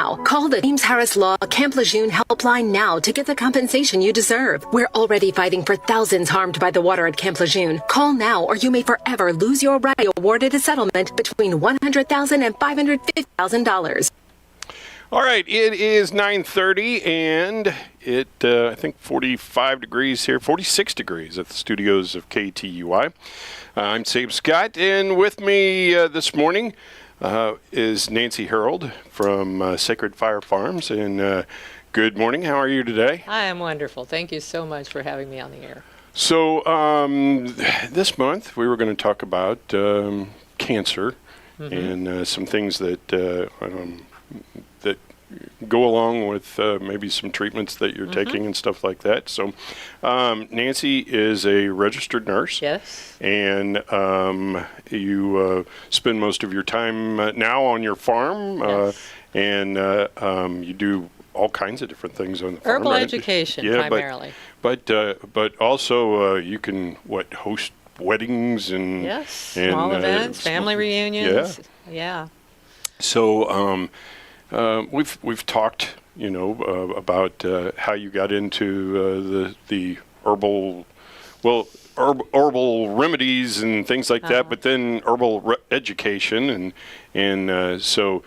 now. Call the James Harris Law Camp Lejeune helpline now to get the compensation you deserve. We're already fighting for thousands harmed by the water at Camp Lejeune. Call now or you may forever lose your right awarded a settlement between $100,000 and $550,000. All right, it is 9:30 and it, I think 45 degrees here, 46 degrees at the studios of KTUI. I'm Sabe Scott, and with me this morning is Nancy Harold from Sacred Fire Farms. And good morning. How are you today? I am wonderful. Thank you so much for having me on the air. So this month we were going to talk about cancer and some things that that go along with maybe some treatments that you're taking and stuff like that. So Nancy is a registered nurse. Yes. And you spend most of your time now on your farm. Yes. And you do all kinds of different things on the farm. Herbal right? education, yeah, primarily. But also you can, host weddings and... Yes, small events, family reunions. Yeah. So... we've talked, about how you got into the herbal remedies and things like that, but then herbal education and so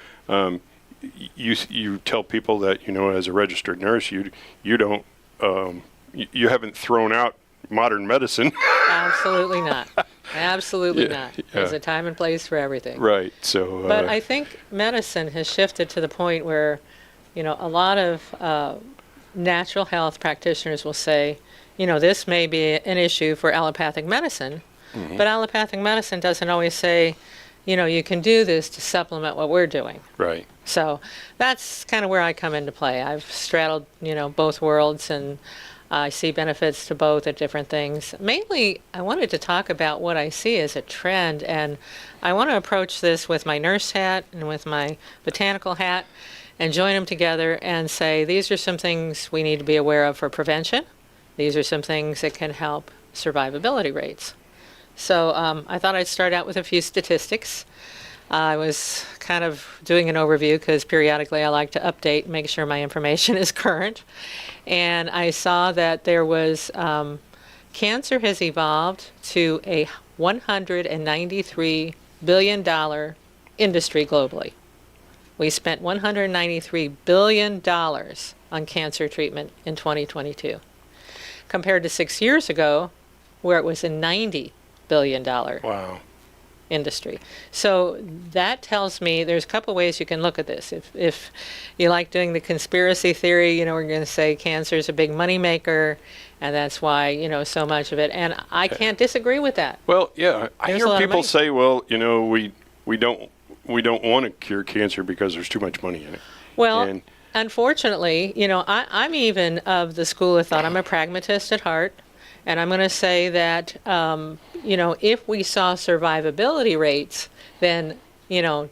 you tell people that as a registered nurse you don't you haven't thrown out modern medicine. Absolutely not. Absolutely not. There's a time and place for everything. Right. So. But I think medicine has shifted to the point where, a lot of natural health practitioners will say, this may be an issue for allopathic medicine, but allopathic medicine doesn't always say, you can do this to supplement what we're doing. Right. So that's kind of where I come into play. I've straddled, both worlds, and I see benefits to both at different things. Mainly, I wanted to talk about what I see as a trend, and I want to approach this with my nurse hat and with my botanical hat and join them together and say, these are some things we need to be aware of for prevention. These are some things that can help survivability rates. So I thought I'd start out with a few statistics. I was kind of doing an overview because periodically I like to update and make sure my information is current. And I saw that there was cancer has evolved to a $193 billion industry globally. We spent $193 billion on cancer treatment in 2022, compared to 6 years ago, where it was a $90 billion industry. So that tells me there's a couple ways you can look at this. If you like doing the conspiracy theory, we're going to say cancer is a big money maker, and that's why so much of it. And I can't disagree with that. Well, yeah, I hear people say, well, we don't want to cure cancer because there's too much money in it. Well, unfortunately, I'm even of the school of thought. I'm a pragmatist at heart. And I'm going to say that, if we saw survivability rates, then,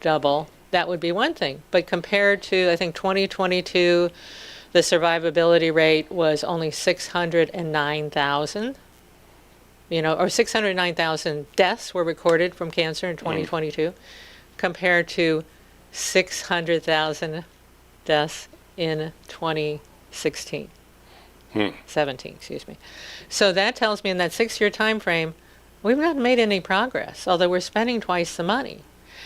double, that would be one thing. But compared to, I think, 2022, the survivability rate was only 609,000, or 609,000 deaths were recorded from cancer in 2022, compared to 600,000 deaths in 2016. 17, excuse me. So that tells me in that 6-year time frame, we've not made any progress, although we're spending twice the money.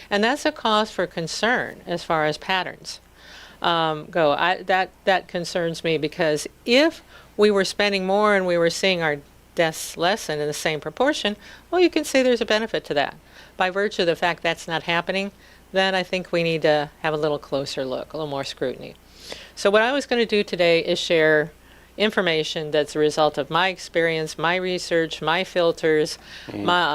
And that's a cause for concern as far as patterns go. That concerns me, because if we were spending more and we were seeing our deaths lessen in the same proportion, well, you can see there's a benefit to that. By virtue of the fact that's not happening, then I think we need to have a little closer look, a little more scrutiny. So what I was going to do today is share information that's a result of my experience, my research, my filters,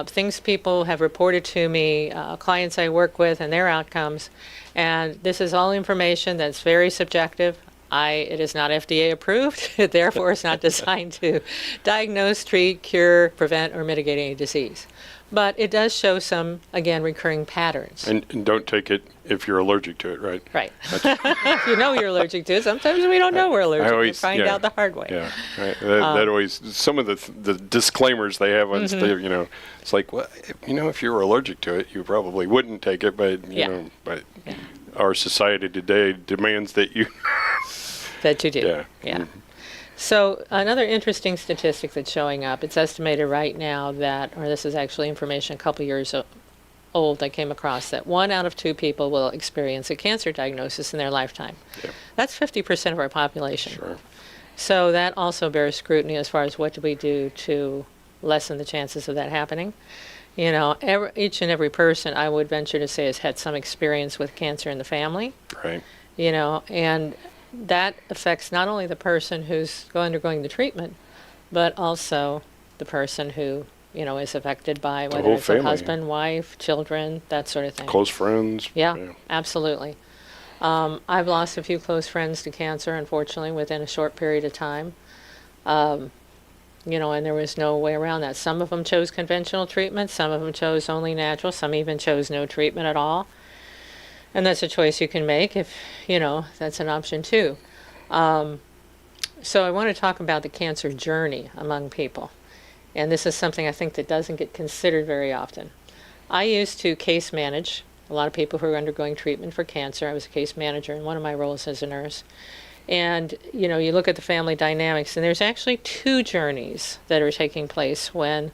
things people have reported to me, clients I work with and their outcomes. And this is all information that's very subjective. It is not FDA approved, therefore it's not designed to diagnose, treat, cure, prevent, or mitigate any disease. But it does show some, again, recurring patterns. And don't take it if you're allergic to it, right? Right. If you know you're allergic to it, sometimes we don't know we're allergic. We find out the hard way. Yeah, right. That always, some of the disclaimers they have on, it's like, well, if you were allergic to it, you probably wouldn't take it, but, our society today demands that you That you do. Yeah. Yeah. So another interesting statistic that's showing up, it's estimated right now that, or this is actually information a couple years old I came across, that 1 out of 2 people will experience a cancer diagnosis in their lifetime. Yeah. That's 50% of our population. Sure. So that also bears scrutiny as far as what do we do to lessen the chances of that happening. You know, each and every person, I would venture to say, has had some experience with cancer in the family. Right. You know, and that affects not only the person who's undergoing the treatment, but also the person who, you know, is affected by whether whole it's a family. husband, wife, children, that sort of thing. Close friends. Yeah, absolutely. I've lost a few close friends to cancer, unfortunately, within a short period of time. You know, and there was no way around that. Some of them chose conventional treatment, some of them chose only natural, some even chose no treatment at all. And that's a choice you can make if, you know, that's an option too. So I want to talk about the cancer journey among people. And this is something I think that doesn't get considered very often. I used to case manage a lot of people who are undergoing treatment for cancer. I was a case manager in one of my roles as a nurse. And, you know, you look at the family dynamics, and there's actually 2 journeys that are taking place when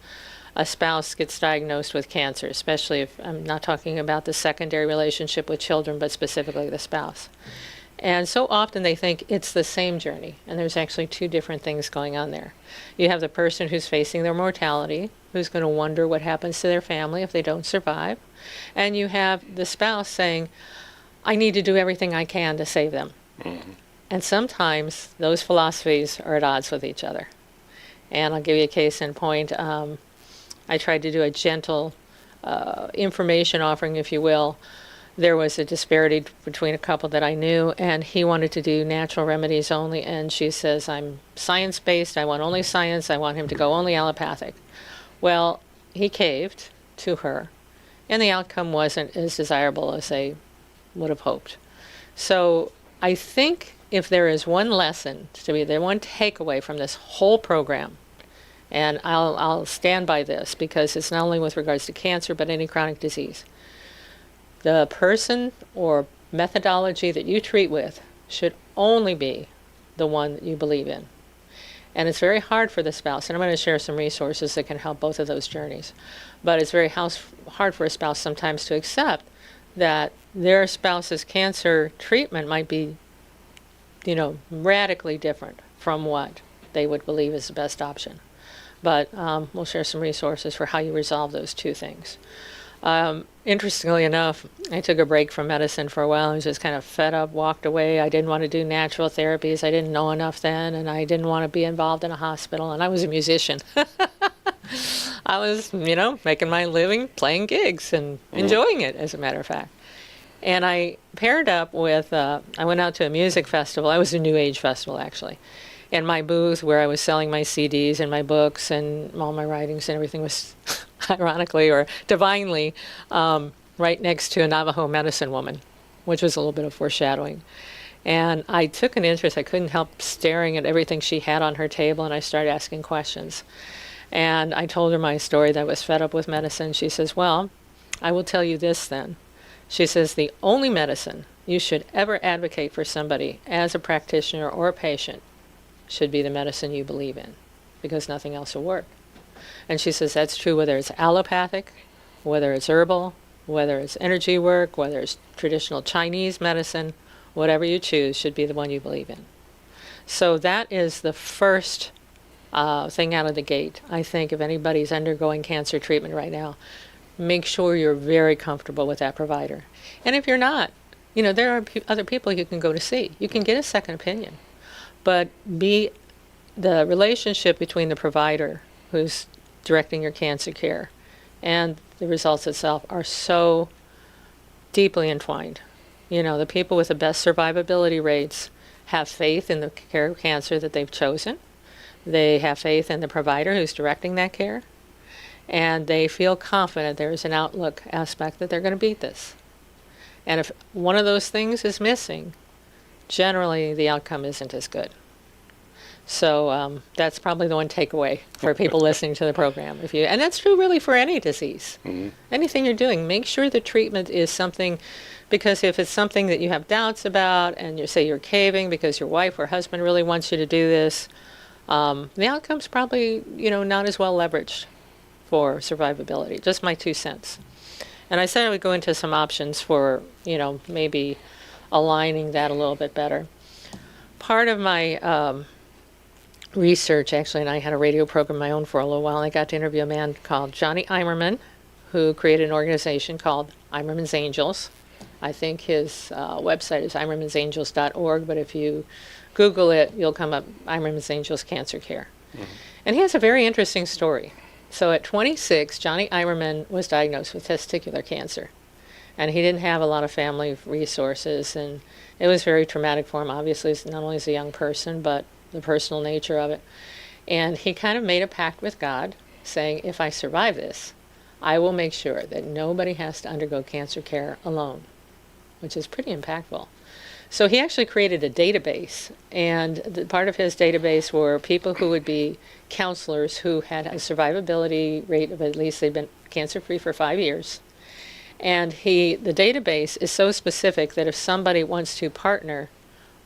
a spouse gets diagnosed with cancer, especially if I'm not talking about the secondary relationship with children, but specifically the spouse. And so often they think it's the same journey, and there's actually 2 different things going on there. You have the person who's facing their mortality, who's going to wonder what happens to their family if they don't survive. And you have the spouse saying, I need to do everything I can to save them. Mm-hmm. And sometimes those philosophies are at odds with each other. And I'll give you a case in point. I tried to do a gentle information offering, if you will. There was a disparity between a couple that I knew, and he wanted to do natural remedies only, and she says, I'm science-based, I want only science, I want him to go only allopathic. Well, he caved to her, and the outcome wasn't as desirable as they would have hoped. So I think if there is one lesson to be there, one takeaway from this whole program, and I'll stand by this because it's not only with regards to cancer, but any chronic disease. The person or methodology that you treat with should only be the one that you believe in. And it's very hard for the spouse, and I'm going to share some resources that can help both of those journeys. But it's very hard for a spouse sometimes to accept that their spouse's cancer treatment might be, you know, radically different from what they would believe is the best option. But we'll share some resources for how you resolve those 2 things. Interestingly enough, I took a break from medicine for a while. I was just kind of fed up, walked away. I didn't want to do natural therapies. I didn't know enough then, and I didn't want to be involved in a hospital. And I was a musician. I was, you know, making my living playing gigs and enjoying it, as a matter of fact. And I paired up with, I went out to a music festival. I was a New Age festival, actually. And my booth where I was selling my CDs and my books and all my writings and everything was ironically or divinely right next to a Navajo medicine woman, which was a little bit of foreshadowing. And I took an interest. I couldn't help staring at everything she had on her table, and I started asking questions. And I told her my story that I was fed up with medicine. She says, well, I will tell you this then. She says, the only medicine you should ever advocate for somebody as a practitioner or a patient should be the medicine you believe in, because nothing else will work. And she says that's true whether it's allopathic, whether it's herbal, whether it's energy work, whether it's traditional Chinese medicine, whatever you choose should be the one you believe in. So that is the first thing out of the gate. I think if anybody's undergoing cancer treatment right now, make sure you're very comfortable with that provider. And if you're not, you know, there are other people you can go to see. You can get a second opinion. But the relationship between the provider who's directing your cancer care and the results itself are so deeply entwined. You know, the people with the best survivability rates have faith in the care of cancer that they've chosen. They have faith in the provider who's directing that care. And they feel confident there's an outlook aspect that they're going to beat this. And if one of those things is missing, generally the outcome isn't as good. So that's probably the one takeaway for people listening to the program. And that's true really for any disease. Anything you're doing, make sure the treatment is something, because if it's something that you have doubts about and you say you're caving because your wife or husband really wants you to do this, the outcome's probably, not as well leveraged for survivability. Just my 2 cents. And I said I would go into some options for, maybe aligning that a little bit better. Part of my research, actually, and I had a radio program of my own for a little while, and I got to interview a man called Johnny Eimerman, who created an organization called Eimerman's Angels. I think his website is eimermansangels.org, but if you Google it, you'll come up Eimerman's Angels Cancer Care. And he has a very interesting story. So at 26, Johnny Eimerman was diagnosed with testicular cancer. And he didn't have a lot of family resources, and it was very traumatic for him, obviously, not only as a young person, but the personal nature of it. And he kind of made a pact with God, saying, if I survive this, I will make sure that nobody has to undergo cancer care alone, which is pretty impactful. So he actually created a database, and part of his database were people who would be counselors who had a survivability rate of at least they'd been cancer-free for 5 years. And the database is so specific that if somebody wants to partner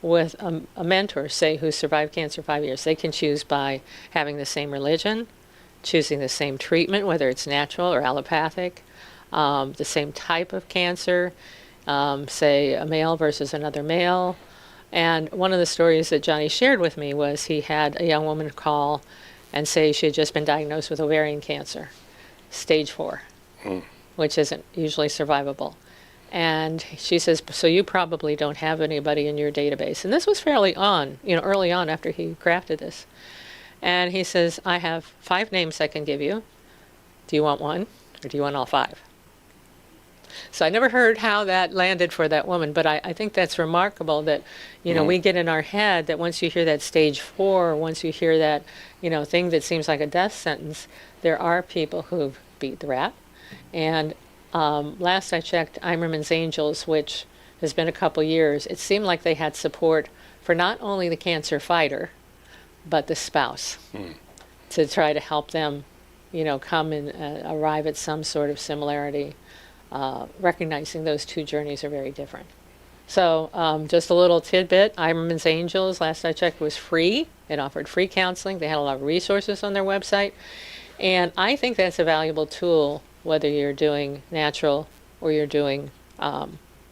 with a mentor, say, who survived cancer 5 years, they can choose by having the same religion, choosing the same treatment, whether it's natural or allopathic, the same type of cancer, say a male versus another male. And one of the stories that Johnny shared with me was he had a young woman call and say she had just been diagnosed with ovarian cancer, stage 4, which isn't usually survivable. And she says, so you probably don't have anybody in your database. And this was fairly early on after he crafted this. And he says, I have 5 names I can give you. Do you want one, or do you want all 5? So I never heard how that landed for that woman, but I think that's remarkable that, we get in our head that once you hear that stage 4, once you hear that, thing that seems like a death sentence, there are people who've beat the rap. And last I checked, Eimerman's Angels, which has been a couple years, it seemed like they had support for not only the cancer fighter, but the spouse, to try to help them, come and arrive at some sort of similarity, recognizing those 2 journeys are very different. So just a little tidbit, Eimerman's Angels, last I checked, was free. It offered free counseling. They had a lot of resources on their website. And I think that's a valuable tool, whether you're doing natural or you're doing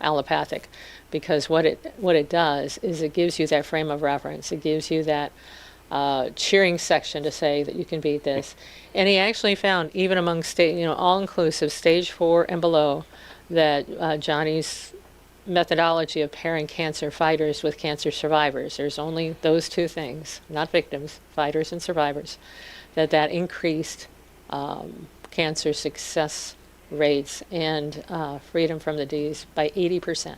allopathic, because what it does is it gives you that frame of reference. It gives you that cheering section to say that you can beat this. And he actually found, even among all-inclusive stage 4 and below, that Johnny's methodology of pairing cancer fighters with cancer survivors, there's only those 2 things, not victims, fighters and survivors, that increased cancer success rates and freedom from the disease by 80%.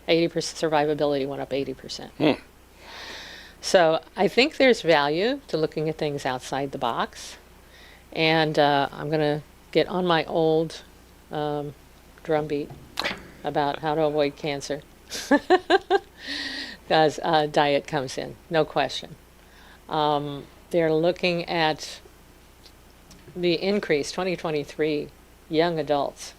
80% survivability went up 80%. So I think there's value to looking at things outside the box. And I'm going to get on my old drumbeat about how to avoid cancer. Because diet comes in, no question. They're looking at the increase, 2023, young adults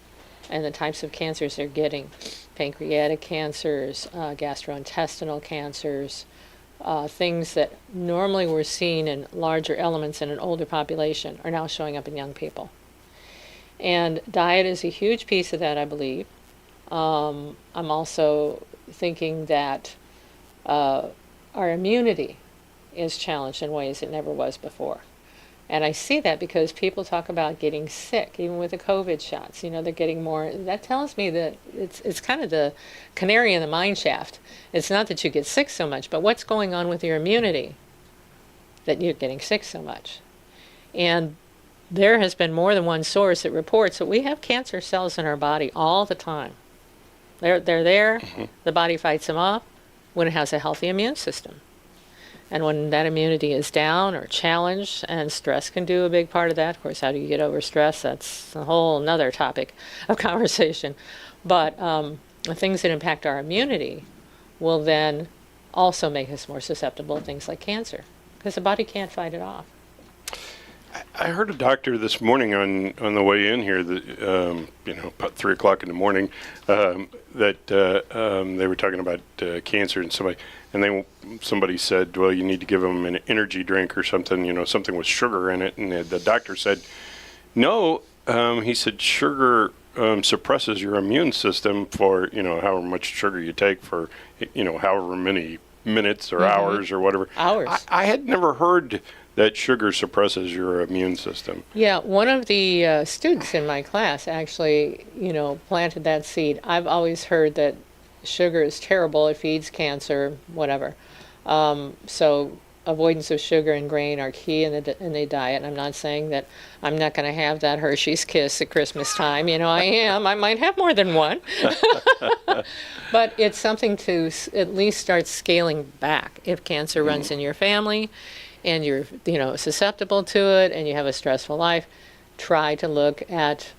and the types of cancers they're getting, pancreatic cancers, gastrointestinal cancers, things that normally were seen in larger elements in an older population are now showing up in young people. And diet is a huge piece of that, I believe. I'm also thinking that our immunity is challenged in ways it never was before. And I see that because people talk about getting sick, even with the COVID shots. They're getting more. That tells me that it's kind of the canary in the mine shaft. It's not that you get sick so much, but what's going on with your immunity that you're getting sick so much. And there has been more than one source that reports that we have cancer cells in our body all the time. They're there. The body fights them off when it has a healthy immune system. And when that immunity is down or challenged, and stress can do a big part of that. Of course, how do you get over stress? That's a whole another topic of conversation. But the things that impact our immunity will then also make us more susceptible to things like cancer. because the body can't fight it off. I heard a doctor this morning on the way in here that about 3 o'clock in the morning that they were talking about cancer, and somebody said, well, you need to give them an energy drink or something, something with sugar in it, and the doctor said no. He said sugar suppresses your immune system for however much sugar you take for however many minutes or hours or whatever. Hours. I had never heard that sugar suppresses your immune system. Yeah, one of the students in my class actually, planted that seed. I've always heard that sugar is terrible. It feeds cancer, whatever. So avoidance of sugar and grain are key in the diet. And I'm not saying that I'm not going to have that Hershey's Kiss at Christmas time. I am. I might have more than one. But it's something to at least start scaling back. If cancer runs in your family and you're susceptible to it and you have a stressful life, try to look at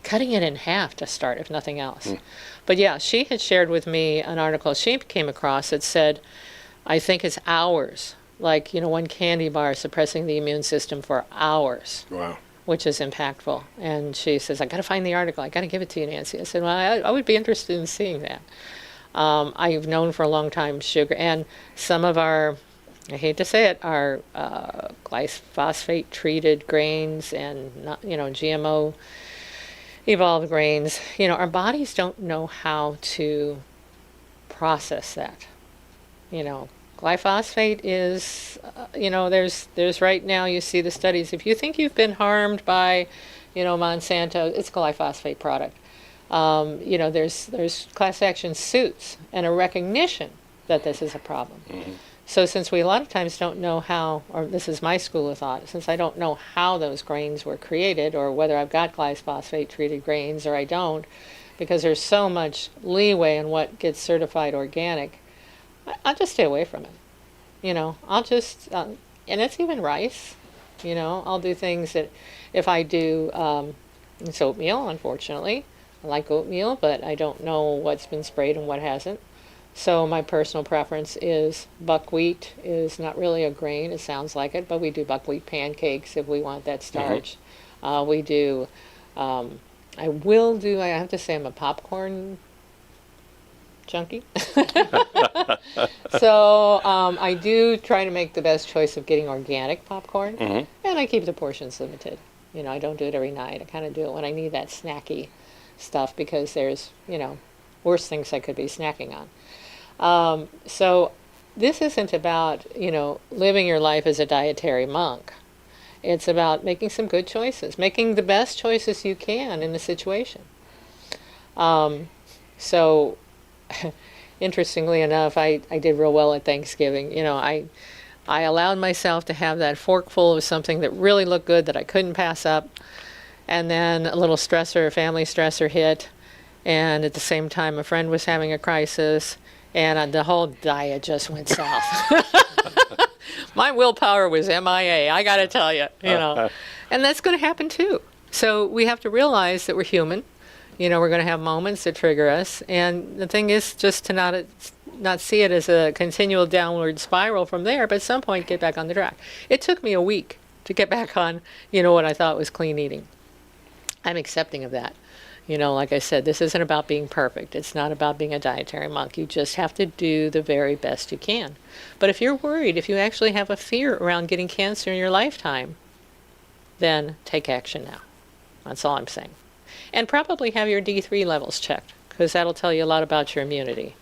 cutting it in half to start, if nothing else. But yeah, she had shared with me an article she came across that said, I think it's hours, like one candy bar suppressing the immune system for hours. Wow. Which is impactful. And she says, I got to find the article. I got to give it to you, Nancy. I said, well, I would be interested in seeing that. I've known for a long time sugar, and some of our, I hate to say it, our glyphosate treated grains and not, GMO evolved grains, our bodies don't know how to process that. Glyphosate is, there's right now, you see the studies. If you think you've been harmed by, Monsanto, it's a glyphosate product. There's class action suits and a recognition that this is a problem. So since we a lot of times don't know how, or this is my school of thought, since I don't know how those grains were created or whether I've got glyphosate treated grains or I don't, because there's so much leeway in what gets certified organic, I'll just stay away from it. I'll just, and it's even rice, I'll do things that if I do, it's oatmeal, unfortunately. I like oatmeal, but I don't know what's been sprayed and what hasn't. So my personal preference is buckwheat is not really a grain, it sounds like it, but we do buckwheat pancakes if we want that starch. We do, I have to say I'm a popcorn junkie. So I do try to make the best choice of getting organic popcorn, and I keep the portions limited. I don't do it every night. I kind of do it when I need that snacky stuff because there's, worse things I could be snacking on. So this isn't about, living your life as a dietary monk. It's about making some good choices, making the best choices you can in the situation. So interestingly enough, I did real well at Thanksgiving. I allowed myself to have that forkful of something that really looked good that I couldn't pass up. And then a little family stressor hit. And at the same time, a friend was having a crisis. And the whole diet just went south. My willpower was MIA, I got to tell you, And that's going to happen too. So we have to realize that we're human. We're going to have moments that trigger us. And the thing is just to not see it as a continual downward spiral from there, but at some point get back on the track. It took me a week to get back on, what I thought was clean eating. I'm accepting of that. Like I said, this isn't about being perfect. It's not about being a dietary monk. You just have to do the very best you can. But if you're worried, if you actually have a fear around getting cancer in your lifetime, then take action now. That's all I'm saying. And probably have your D3 levels checked, because that'll tell you a lot about your immunity.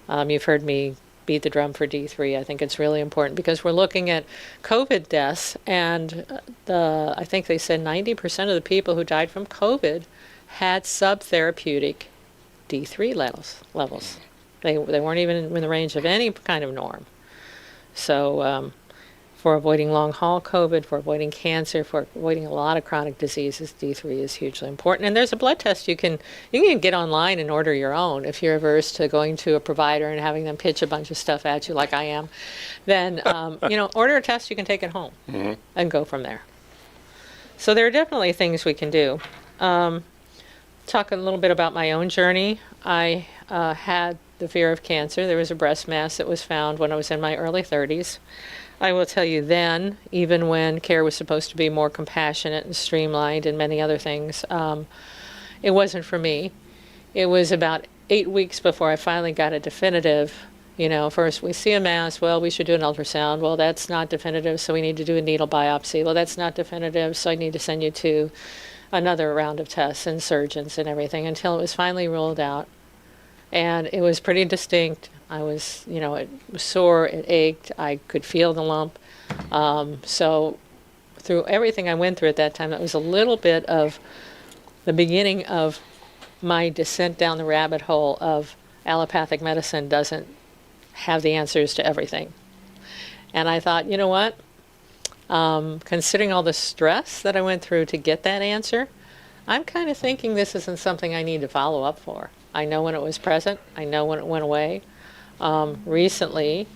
You've heard me beat the drum for D3. I think it's really important because we're looking at COVID deaths, and I think they said 90% of the people who died from COVID had subtherapeutic D3 levels. They weren't even in the range of any kind of norm. So for avoiding long-haul COVID, for avoiding cancer, for avoiding a lot of chronic diseases, D3 is hugely important. And there's a blood test you can get online and order your own. If you're averse to going to a provider and having them pitch a bunch of stuff at you like I am, then order a test you can take at home and go from there. So there are definitely things we can do. Talk a little bit about my own journey. I had the fear of cancer. There was a breast mass that was found when I was in my early 30s. I will tell you then, even when care was supposed to be more compassionate and streamlined and many other things, it wasn't for me. It was about 8 weeks before I finally got a definitive. First we see a mass, well, we should do an ultrasound. Well, that's not definitive, so we need to do a needle biopsy. Well, that's not definitive, so I need to send you to another round of tests and surgeons and everything until it was finally ruled out. And it was pretty distinct. I was, it was sore, it ached, I could feel the lump. So through everything I went through at that time, that was a little bit of the beginning of my descent down the rabbit hole of allopathic medicine doesn't have the answers to everything. And I thought, you know what? Considering all the stress that I went through to get that answer, I'm kind of thinking this isn't something I need to follow up for. I know when it was present. I know when it went away. Recently,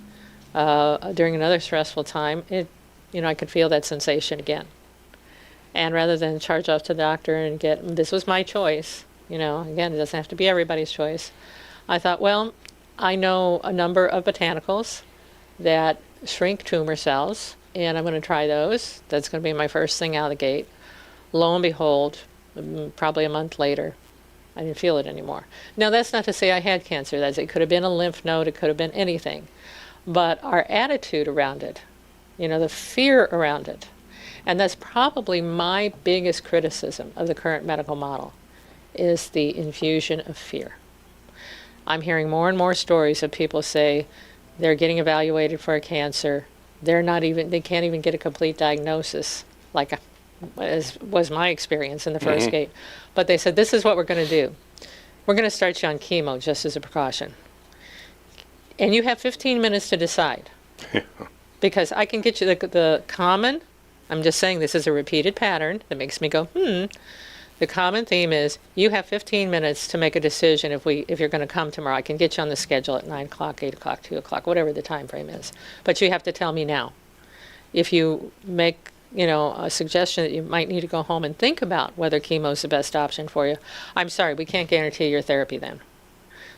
during another stressful time, I could feel that sensation again. And rather than charge off to the doctor and this was my choice, again, it doesn't have to be everybody's choice. I thought, well, I know a number of botanicals that shrink tumor cells, and I'm going to try those. That's going to be my first thing out of the gate. Lo and behold, probably a month later, I didn't feel it anymore. Now, that's not to say I had cancer. It could have been a lymph node. It could have been anything. But our attitude around it, the fear around it, and that's probably my biggest criticism of the current medical model, is the infusion of fear. I'm hearing more and more stories of people say they're getting evaluated for a cancer. They can't even get a complete diagnosis, as was my experience in the first gate. But they said, this is what we're going to do. We're going to start you on chemo just as a precaution. And you have 15 minutes to decide. Because I can get you the common, I'm just saying this is a repeated pattern that makes me go, The common theme is you have 15 minutes to make a decision if you're going to come tomorrow. I can get you on the schedule at 9 o'clock, 8 o'clock, 2 o'clock, whatever the time frame is. But you have to tell me now. If you make a suggestion that you might need to go home and think about whether chemo is the best option for you, I'm sorry, we can't guarantee your therapy then.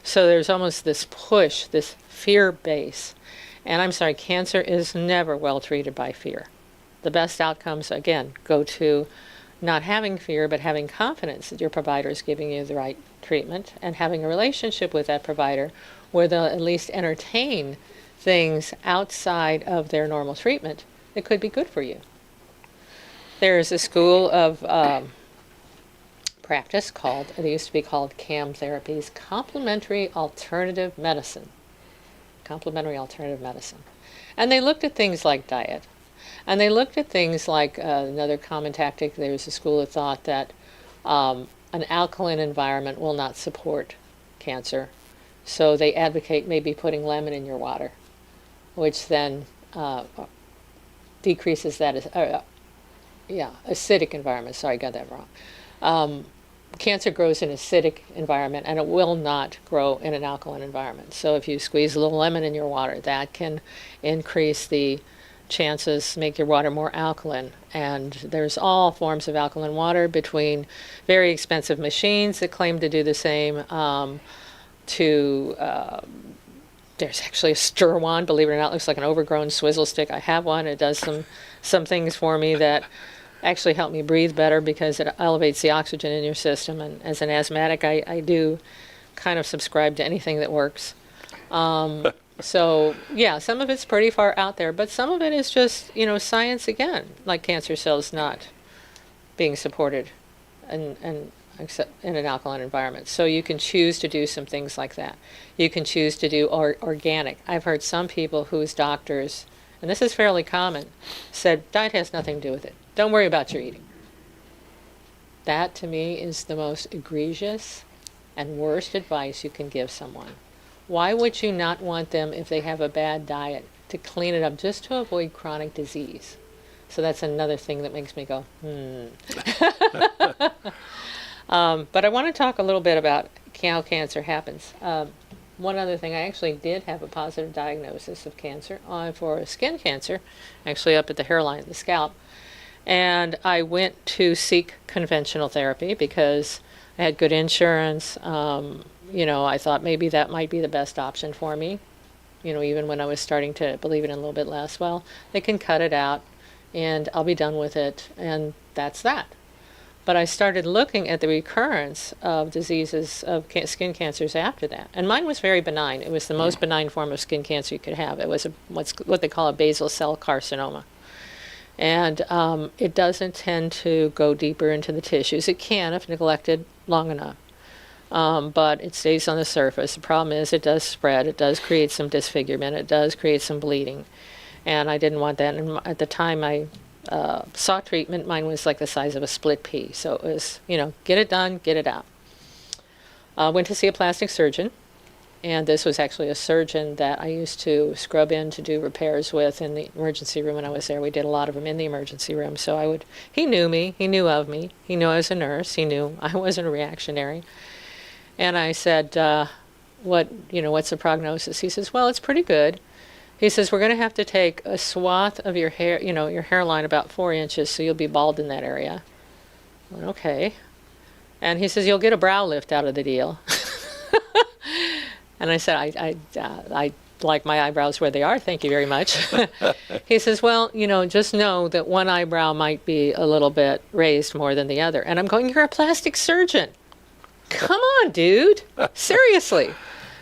So there's almost this push, this fear base. And I'm sorry, cancer is never well treated by fear. The best outcomes, again, go to not having fear, but having confidence that your provider is giving you the right treatment and having a relationship with that provider where they'll at least entertain things outside of their normal treatment that could be good for you. There is a school of practice it used to be called CAM therapies, complementary alternative medicine. Complementary alternative medicine. And they looked at things like diet. And they looked at things like another common tactic. There was a school of thought that an alkaline environment will not support cancer. So they advocate maybe putting lemon in your water, which then decreases that acidic environment. Sorry, I got that wrong. Cancer grows in an acidic environment, and it will not grow in an alkaline environment. So if you squeeze a little lemon in your water, that can increase the chances, make your water more alkaline. And there's all forms of alkaline water, between very expensive machines that claim to do the same there's actually a stir wand, believe it or not, looks like an overgrown swizzle stick. I have one. It does some things for me that actually help me breathe better because it elevates the oxygen in your system. And as an asthmatic, I do kind of subscribe to anything that works. So, yeah, some of it's pretty far out there, but some of it is just, science again, like cancer cells not being supported in an alkaline environment. So you can choose to do some things like that. You can choose to do organic. I've heard some people whose doctors, and this is fairly common, said diet has nothing to do with it. Don't worry about your eating. That, to me, is the most egregious and worst advice you can give someone. Why would you not want them, if they have a bad diet, to clean it up just to avoid chronic disease? So that's another thing that makes me go, But I want to talk a little bit about how cancer happens. One other thing, I actually did have a positive diagnosis of cancer for skin cancer, actually up at the hairline of the scalp. And I went to seek conventional therapy because I had good insurance. I thought maybe that might be the best option for me. Even when I was starting to believe it in a little bit less, well, they can cut it out and I'll be done with it, and that's that. But I started looking at the recurrence of diseases, of skin cancers after that. And mine was very benign. It was the most benign form of skin cancer you could have. It was what they call a basal cell carcinoma. And it doesn't tend to go deeper into the tissues. It can if neglected long enough. But it stays on the surface. The problem is it does spread. It does create some disfigurement. It does create some bleeding. And I didn't want that. And at the time I saw treatment, mine was like the size of a split pea. So it was, get it done, get it out. Went to see a plastic surgeon. And this was actually a surgeon that I used to scrub in to do repairs with in the emergency room when I was there. We did a lot of them in the emergency room. So he knew me, he knew of me, he knew I was a nurse, he knew I wasn't a reactionary. And I said, what's the prognosis? He says, well, it's pretty good. He says, we're going to have to take a swath of your hair, your hairline about 4 inches, so you'll be bald in that area. I went, okay. And he says, you'll get a brow lift out of the deal. And I said, I like my eyebrows where they are, thank you very much. He says, well, just know that one eyebrow might be a little bit raised more than the other. And I'm going, you're a plastic surgeon. Come on, dude. Seriously.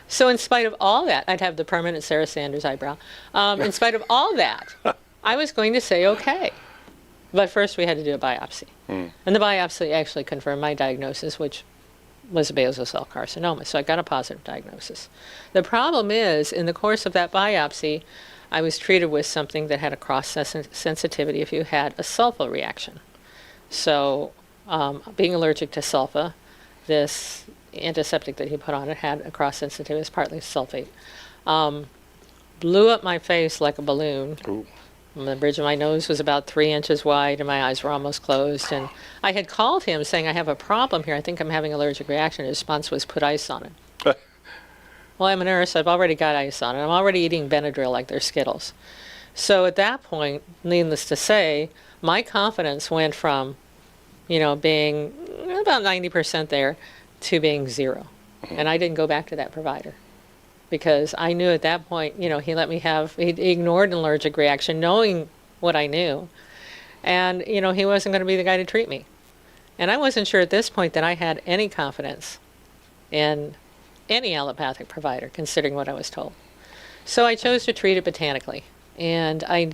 So in spite of all that, I'd have the permanent Sarah Sanders eyebrow. In spite of all that, I was going to say okay. But first we had to do a biopsy. And the biopsy actually confirmed my diagnosis, which was a basal cell carcinoma. So I got a positive diagnosis. The problem is, in the course of that biopsy, I was treated with something that had a cross-sensitivity if you had a sulfa reaction. So being allergic to sulfa, this antiseptic that he put on it had a cross-sensitivity. It was partly sulfate. Blew up my face like a balloon. Ooh. The bridge of my nose was about 3 inches wide, and my eyes were almost closed. And I had called him saying, I have a problem here. I think I'm having an allergic reaction. His response was, put ice on it. Well, I'm a nurse. I've already got ice on it. I'm already eating Benadryl like they're Skittles. So at that point, needless to say, my confidence went from, being about 90% there to being 0. And I didn't go back to that provider. Because I knew at that point, he ignored an allergic reaction, knowing what I knew. And, he wasn't going to be the guy to treat me. And I wasn't sure at this point that I had any confidence in any allopathic provider, considering what I was told. So I chose to treat it botanically. And I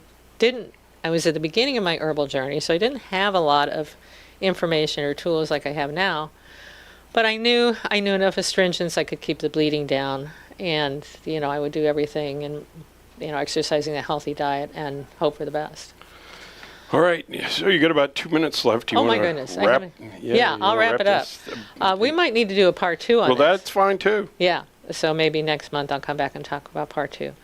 was at the beginning of my herbal journey, so I didn't have a lot of information or tools like I have now. But I knew enough astringents I could keep the bleeding down. And, I would do everything and, exercising a healthy diet and hope for the best. All right. So you got about 2 minutes left. Oh, my goodness. Wrap? I'll wrap it up. We might need to do a part 2 on this. Well, that's fine, too. Yeah. So maybe next month I'll come back and talk about part 2.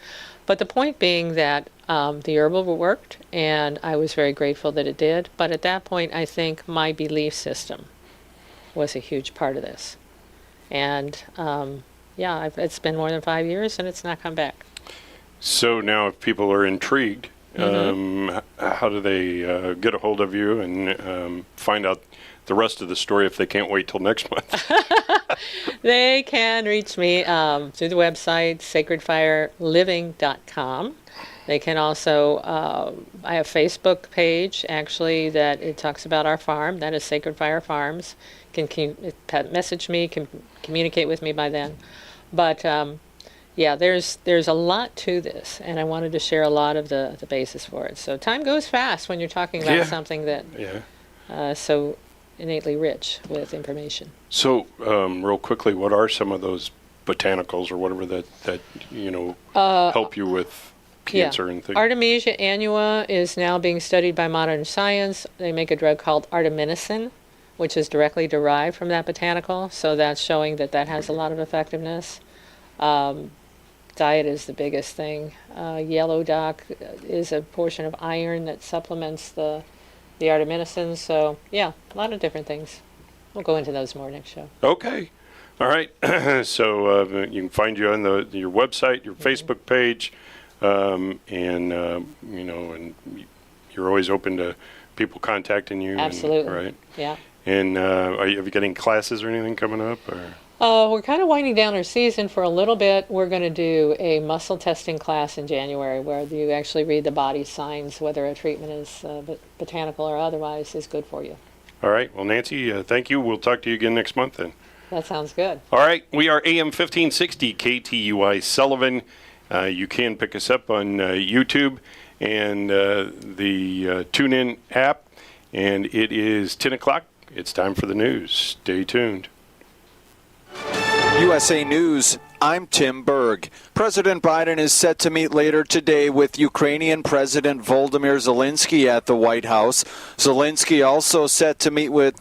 But the point being that the herbal worked, and I was very grateful that it did. But at that point, I think my belief system was a huge part of this. And, it's been more than 5 years, and it's not come back. So now if people are intrigued, how do they get a hold of you and find out the rest of the story if they can't wait till next month? They can reach me through the website, sacredfireliving.com. They can also, I have a Facebook page, actually, that it talks about our farm. That is Sacred Fire Farms. Can message me, can communicate with me by then. But, there's a lot to this, and I wanted to share a lot of the basis for it. So time goes fast when you're talking about something that so innately rich with information. So, real quickly, what are some of those botanicals or whatever that help you with cancer and things? Artemisia annua is now being studied by modern science. They make a drug called artemisinin, which is directly derived from that botanical, so that's showing that has a lot of effectiveness. Diet is the biggest thing. Yellow dock is a portion of iron that supplements the artemisinin, so a lot of different things. We'll go into those more next show. Okay. All right. So you can find you on your website, your Facebook page, and you're always open to people contacting you. Absolutely. Right. Yeah. And have you got any classes or anything coming up? Or? We're kind of winding down our season for a little bit. We're going to do a muscle testing class in January where you actually read the body signs, whether a treatment is botanical or otherwise is good for you. All right. Well, Nancy, thank you. We'll talk to you again next month then. That sounds good. All right. We are AM 1560 KTUI Sullivan. You can pick us up on YouTube and the TuneIn app. And it is 10 o'clock. It's time for the news. Stay tuned. USA News, I'm Tim Berg. President Biden is set to meet later today with Ukrainian President Volodymyr Zelensky at the White House. Zelensky also set to meet with